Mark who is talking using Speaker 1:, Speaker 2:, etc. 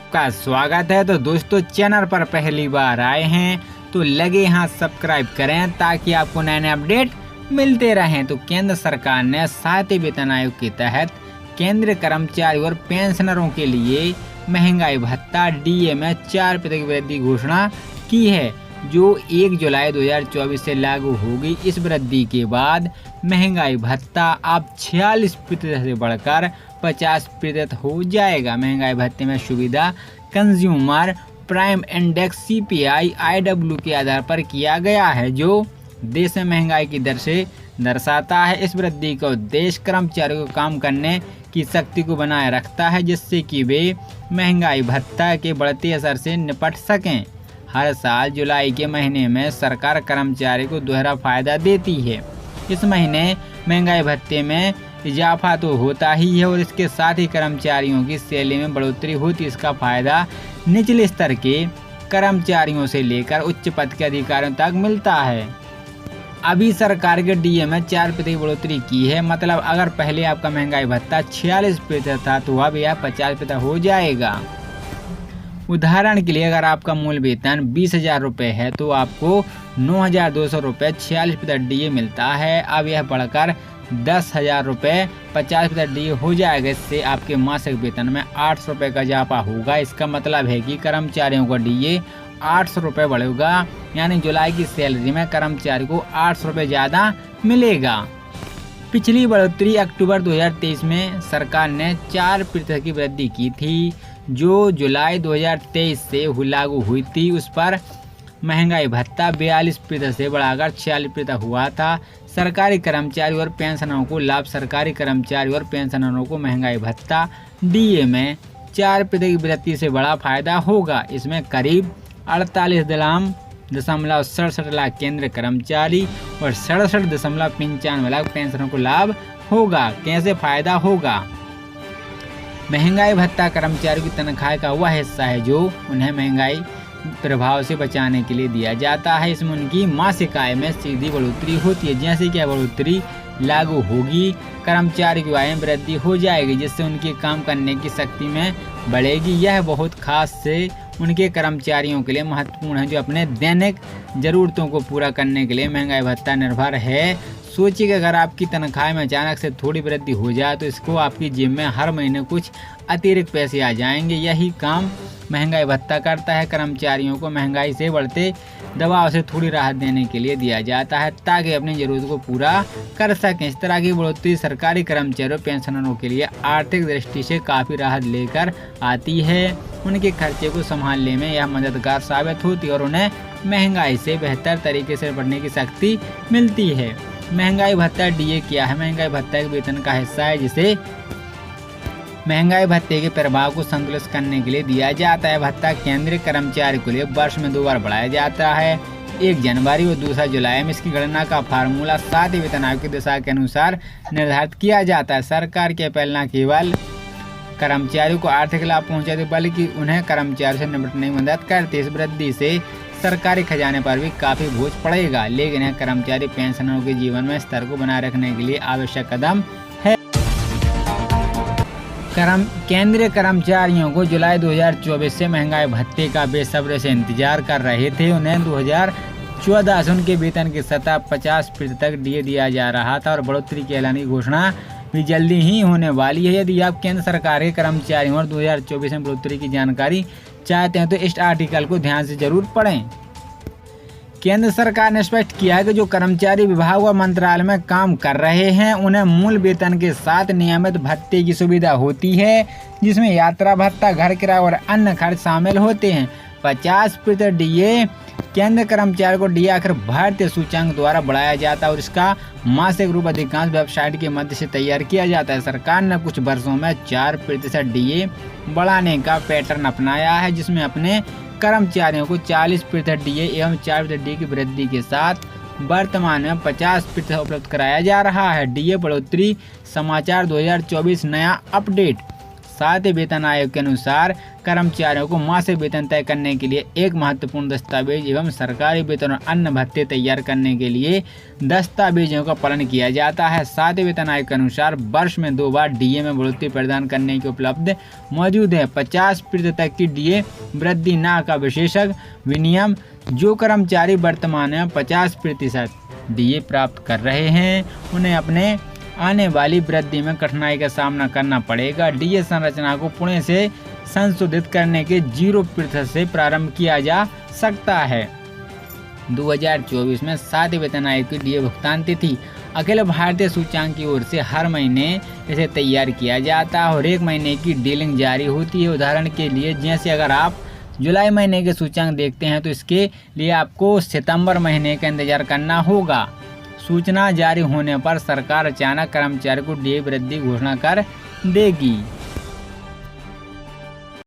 Speaker 1: आपका स्वागत है। तो दोस्तों, चैनल पर पहली बार आए हैं तो लगे हाथ सब्सक्राइब करें ताकि आपको नए नए अपडेट मिलते रहें। तो केंद्र सरकार ने 7वें वेतन आयोग के तहत केंद्रीय कर्मचारी और पेंशनरों के लिए महंगाई भत्ता डीए में 4% की वृद्धि घोषणा की है, जो 1 जुलाई 2024 से लागू होगी। इस वृद्धि के बाद महंगाई भत्ता अब 46% से बढ़कर 50% हो जाएगा। महंगाई भत्ते में सुविधा consumer prime index CPI IW के आधार पर किया गया है, जो देश में महंगाई की दर से दर्शाता है। इस वृद्धि का उद्देश्य कर्मचारियों को काम करने की शक्ति को बनाए रखता है, जिससे कि वे महंगाई भत्ता के बढ़ते असर से निपट सकें। हर साल जुलाई के महीने में सरकार कर्मचारी को दोहरा फायदा देती है। इस महीने महंगाई भत्ते में इजाफा तो होता ही है और इसके साथ ही कर्मचारियों की सैलरी में बढ़ोतरी होती है। इसका फायदा निचले स्तर के कर्मचारियों से लेकर उच्च पद के अधिकारियों तक मिलता है। अभी सरकार के डीए में 4% की बढ़ोतरी की है। मतलब अगर पहले आपका महंगाई भत्ता 46% था तो अब यह 50% हो जाएगा। उदाहरण के लिए, अगर आपका मूल वेतन 20,000 रुपये है तो आपको 9,200 रुपये 46% डीए मिलता है। अब यह बढ़कर 10,000 रुपये 50% डीए हो जाएगा। इससे आपके मासिक वेतन में 800 रुपये का इजाफा होगा। इसका मतलब है कि कर्मचारियों का डीए 800 रुपये बढ़ेगा, यानी जुलाई की सैलरी में कर्मचारी को 800 रुपये ज़्यादा मिलेगा। पिछली बढ़ोतरी अक्टूबर 2023 में सरकार ने 4% की वृद्धि की थी, जो जुलाई 2023 से लागू हुई थी। उस पर महंगाई भत्ता 42% से बढ़ाकर 46% हुआ था। सरकारी कर्मचारी और पेंशनरों को लाभ। सरकारी कर्मचारी और पेंशनरों को महंगाई भत्ता डीए में 4% की वृद्धि से बड़ा फायदा होगा। इसमें करीब 48.67 लाख केंद्रीय कर्मचारी और 67.95 लाख पेंशनरों को लाभ होगा। कैसे फायदा होगा? महंगाई भत्ता कर्मचारियों की तनख्वाह का वह हिस्सा है जो उन्हें महंगाई प्रभाव से बचाने के लिए दिया जाता है। इसमें उनकी मासिक आय में सीधी बढ़ोतरी होती है। जैसे कि बढ़ोतरी लागू होगी, कर्मचारी की आय में वृद्धि हो जाएगी, जिससे उनके काम करने की शक्ति में बढ़ेगी। यह बहुत खास से उनके कर्मचारियों के लिए महत्वपूर्ण है, जो अपने दैनिक ज़रूरतों को पूरा करने के लिए महंगाई भत्ता निर्भर है। सोचिए कि अगर आपकी तनख्वाह में अचानक से थोड़ी वृद्धि हो जाए तो इसको आपकी जेब में हर महीने कुछ अतिरिक्त पैसे आ जाएंगे। यही काम महंगाई भत्ता करता है। कर्मचारियों को महंगाई से बढ़ते दबाव से थोड़ी राहत देने के लिए दिया जाता है, ताकि अपनी ज़रूरत को पूरा कर सकें। इस तरह की बढ़ोतरी सरकारी कर्मचारियों और पेंशनरों के लिए आर्थिक दृष्टि से काफ़ी राहत लेकर आती है। उनके खर्चे को संभालने में यह मददगार साबित होती है और उन्हें महंगाई से बेहतर तरीके से निपटने की शक्ति मिलती है। महंगाई भत्ता डीए क्या है? महंगाई भत्ता एक वेतन का हिस्सा है जिसे महंगाई भत्ते के प्रभाव को संतुलित करने के लिए दिया जाता है। भत्ता केंद्रीय कर्मचारी के लिए वर्ष में 2 बार बढ़ाया जाता है, 1 जनवरी और 2 जुलाई में। इसकी गणना का फार्मूला 7वें वेतन आयोग की दिशा के अनुसार निर्धारित किया जाता है। सरकार के पहल न केवल कर्मचारियों को आर्थिक लाभ पहुँचाते बल्कि उन्हें कर्मचारियों से निपटने में मदद करते। इस वृद्धि से सरकारी खजाने पर भी काफ़ी बोझ पड़ेगा, लेकिन यह कर्मचारी पेंशनरों के जीवन में स्तर को बनाए रखने के लिए आवश्यक कदम है। केंद्रीय कर्मचारियों को जुलाई 2024 से महंगाई भत्ते का बेसब्री से इंतजार कर रहे थे। उन्हें 2014 से उनके वेतन की सतह 50% तक डीए दिया जा रहा था और बढ़ोतरी की ऐलान की घोषणा भी जल्दी ही होने वाली है। यदि आप केंद्र सरकार के कर्मचारियों और 2024 में बढ़ोतरी की जानकारी चाहते हैं तो इस आर्टिकल को ध्यान से जरूर पढ़ें। केंद्र सरकार ने स्पष्ट किया है कि जो कर्मचारी विभाग व मंत्रालय में काम कर रहे हैं उन्हें मूल वेतन के साथ नियमित भत्ते की सुविधा होती है, जिसमें यात्रा भत्ता, घर किराया और अन्य खर्च शामिल होते हैं। 50% डीए केंद्र कर्मचारी को डीए आखिर भारतीय सूचकांक द्वारा बढ़ाया जाता है और इसका मासिक रूप अधिकांश वेबसाइट के मध्य से तैयार किया जाता है। सरकार ने कुछ वर्षों में 4% डीए बढ़ाने का पैटर्न अपनाया है, जिसमें अपने कर्मचारियों को 40% डीए एवं 4% डीए की वृद्धि के साथ वर्तमान में 50% उपलब्ध कराया जा रहा है। डीए बढ़ोतरी समाचार 2024 नया अपडेट। सातवें वेतन आयोग के अनुसार कर्मचारियों को मासिक वेतन तय करने के लिए एक महत्वपूर्ण दस्तावेज एवं सरकारी वेतन और अन्य भत्ते तैयार करने के लिए दस्तावेजों का पालन किया जाता है। सातवें वेतन आयोग के अनुसार वर्ष में 2 बार डीए में बढ़ोतरी प्रदान करने की उपलब्ध मौजूद है। 50% तक की डीए वृद्धि न का विशेषज्ञ विनियम। जो कर्मचारी वर्तमान में 50% डीए प्राप्त कर रहे हैं उन्हें अपने आने वाली वृद्धि में कठिनाई का सामना करना पड़ेगा। डीए संरचना को पुणे से संशोधित करने के 0% से प्रारंभ किया जा सकता है। 2024 में सातवें वेतन आयोग की डीए भुगतान तिथि अखिल भारतीय सूचकांक की ओर से हर महीने इसे तैयार किया जाता है और 1 महीने की डीलिंग जारी होती है। उदाहरण के लिए जैसे अगर आप जुलाई महीने के सूचकांक देखते हैं तो इसके लिए आपको सितंबर महीने का इंतजार करना होगा। सूचना जारी होने पर सरकार अचानक कर्मचारी को डीए वृद्धि घोषणा कर देगी।